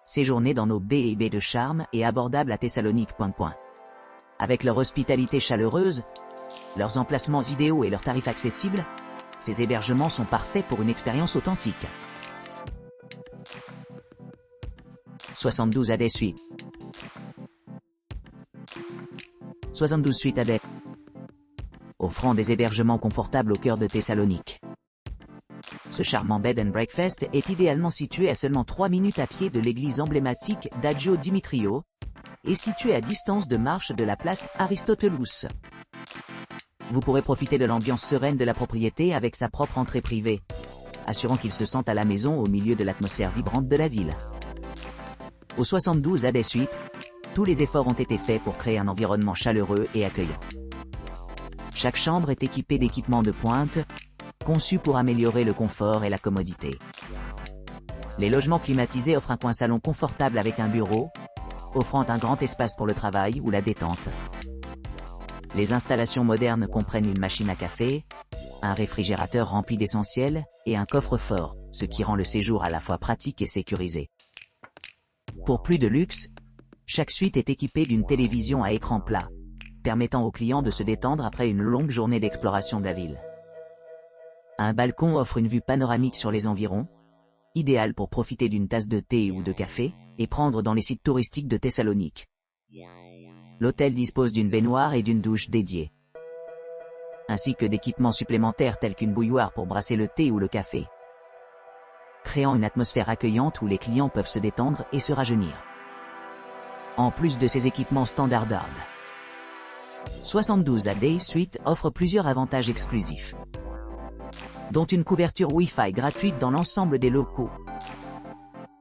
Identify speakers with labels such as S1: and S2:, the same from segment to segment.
S1: séjourner dans nos baies et baies de charme et abordables à Thessalonique. Avec leur hospitalité chaleureuse, leurs emplacements idéaux et leurs tarifs accessibles, ces hébergements sont parfaits pour une expérience authentique. 72 AD Suite. 72 Suite AD, offrant des hébergements confortables au cœur de Thessalonique. Ce charmant bed and breakfast est idéalement situé à seulement 3 minutes à pied de l'église emblématique d'Agio Dimitrios et situé à distance de marche de la place Aristotelous. Vous pourrez profiter de l'ambiance sereine de la propriété avec sa propre entrée privée, assurant qu'il se sente à la maison au milieu de l'atmosphère vibrante de la ville. Au 72 AD Suite, tous les efforts ont été faits pour créer un environnement chaleureux et accueillant. Chaque chambre est équipée d'équipements de pointe, conçus pour améliorer le confort et la commodité. Les logements climatisés offrent un coin salon confortable avec un bureau, offrant un grand espace pour le travail ou la détente. Les installations modernes comprennent une machine à café, un réfrigérateur rempli d'essentiels et un coffre-fort, ce qui rend le séjour à la fois pratique et sécurisé. Pour plus de luxe, chaque suite est équipée d'une télévision à écran plat, permettant aux clients de se détendre après une longue journée d'exploration de la ville. Un balcon offre une vue panoramique sur les environs, idéal pour profiter d'une tasse de thé ou de café, et prendre dans les sites touristiques de Thessalonique. L'hôtel dispose d'une baignoire et d'une douche dédiée, ainsi que d'équipements supplémentaires tels qu'une bouilloire pour brasser le thé ou le café, créant une atmosphère accueillante où les clients peuvent se détendre et se rajeunir. En plus de ces équipements standardables, 72 AD Suite offre plusieurs avantages exclusifs, dont une couverture Wi-Fi gratuite dans l'ensemble des locaux,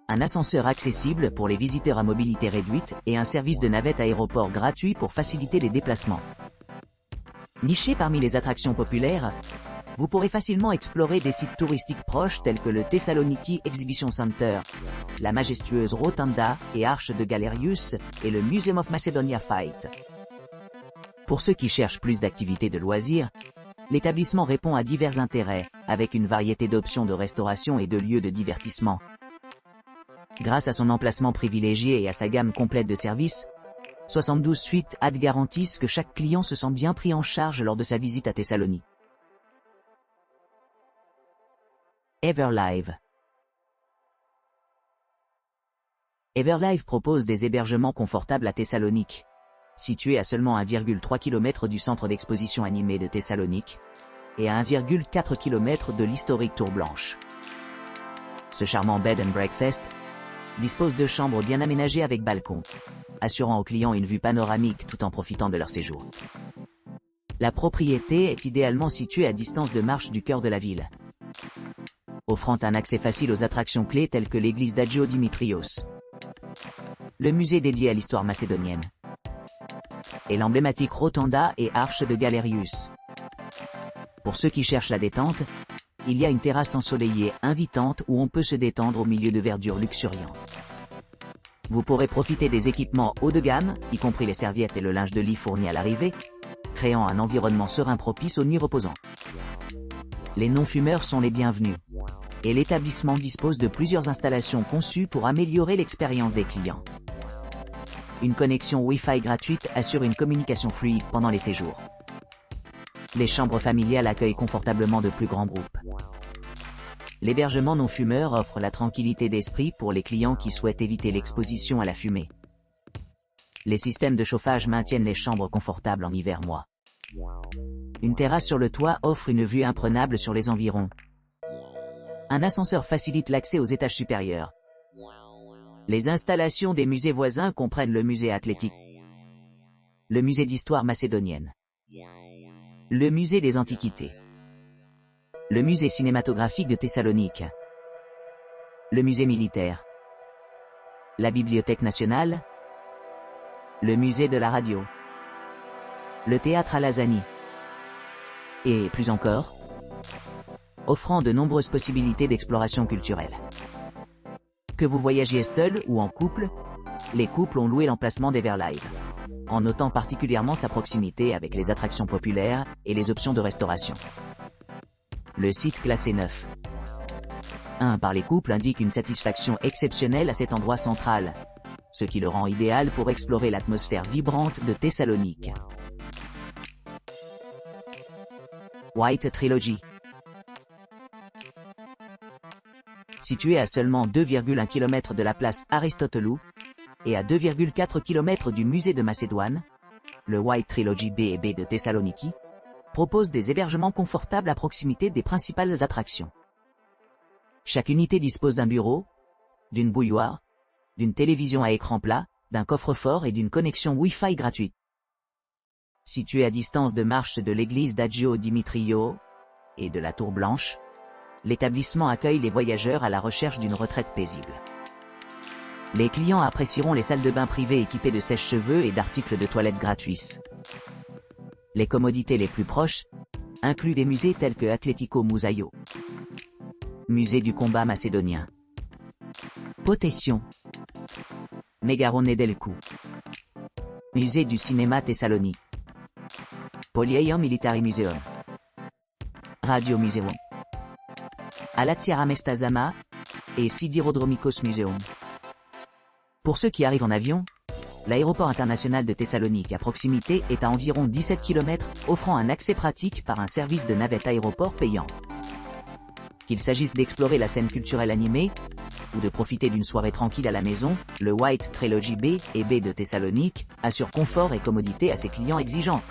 S1: un ascenseur accessible pour les visiteurs à mobilité réduite et un service de navette aéroport gratuit pour faciliter les déplacements. Niché parmi les attractions populaires, vous pourrez facilement explorer des sites touristiques proches tels que le Thessaloniki Exhibition Center, la majestueuse Rotunda et Arche de Galerius et le Museum of Macedonia Fight. Pour ceux qui cherchent plus d'activités de loisirs, l'établissement répond à divers intérêts, avec une variété d'options de restauration et de lieux de divertissement. Grâce à son emplacement privilégié et à sa gamme complète de services, 72 Suite AD garantissent que chaque client se sent bien pris en charge lors de sa visite à Thessalonique. Everlive. Everlive propose des hébergements confortables à Thessalonique, situé à seulement 1,3 km du centre d'exposition animé de Thessalonique, et à 1,4 km de l'historique Tour Blanche. Ce charmant bed and breakfast dispose de chambres bien aménagées avec balcon, assurant aux clients une vue panoramique tout en profitant de leur séjour. La propriété est idéalement située à distance de marche du cœur de la ville, offrant un accès facile aux attractions clés telles que l'église d'Agio Dimitrios, le musée dédié à l'histoire macédonienne, et l'emblématique Rotunda et Arche de Galerius. Pour ceux qui cherchent la détente, il y a une terrasse ensoleillée invitante où on peut se détendre au milieu de verdure luxuriante. Vous pourrez profiter des équipements haut de gamme, y compris les serviettes et le linge de lit fournis à l'arrivée, créant un environnement serein propice aux nuits reposantes. Les non-fumeurs sont les bienvenus, et l'établissement dispose de plusieurs installations conçues pour améliorer l'expérience des clients. Une connexion Wi-Fi gratuite assure une communication fluide pendant les séjours. Les chambres familiales accueillent confortablement de plus grands groupes. L'hébergement non-fumeur offre la tranquillité d'esprit pour les clients qui souhaitent éviter l'exposition à la fumée. Les systèmes de chauffage maintiennent les chambres confortables en hiver mois. Une terrasse sur le toit offre une vue imprenable sur les environs. Un ascenseur facilite l'accès aux étages supérieurs. Les installations des musées voisins comprennent le musée athlétique, le musée d'histoire macédonienne, le musée des antiquités, le musée cinématographique de Thessalonique, le musée militaire, la bibliothèque nationale, le musée de la radio, le théâtre à Lazani, et plus encore, offrant de nombreuses possibilités d'exploration culturelle. Que vous voyagiez seul ou en couple, les couples ont loué l'emplacement d'Everlive, en notant particulièrement sa proximité avec les attractions populaires et les options de restauration. Le site classé 9. 1 par les couples indique une satisfaction exceptionnelle à cet endroit central, ce qui le rend idéal pour explorer l'atmosphère vibrante de Thessalonique. White Trilogy. Situé à seulement 2,1 km de la place Aristotelou, et à 2,4 km du musée de Macédoine, le White Trilogy B et B de Thessaloniki propose des hébergements confortables à proximité des principales attractions. Chaque unité dispose d'un bureau, d'une bouilloire, d'une télévision à écran plat, d'un coffre-fort et d'une connexion Wi-Fi gratuite. Situé à distance de marche de l'église d'Agio Dimitriou et de la Tour Blanche, l'établissement accueille les voyageurs à la recherche d'une retraite paisible. Les clients apprécieront les salles de bain privées équipées de sèche-cheveux et d'articles de toilette gratuits. Les commodités les plus proches incluent des musées tels que Atlético Musaio, musée du combat macédonien, Potession, Megarone Delcu, musée du cinéma Thessalonique, Polieion Militari Museum, Radio Museum, Alatsiara Mestazama et Sidirodromikos Museum. Pour ceux qui arrivent en avion, l'aéroport international de Thessalonique à proximité est à environ 17 km, offrant un accès pratique par un service de navette aéroport payant. Qu'il s'agisse d'explorer la scène culturelle animée, ou de profiter d'une soirée tranquille à la maison, le White Trilogy B et B de Thessalonique assure confort et commodité à ses clients exigeants.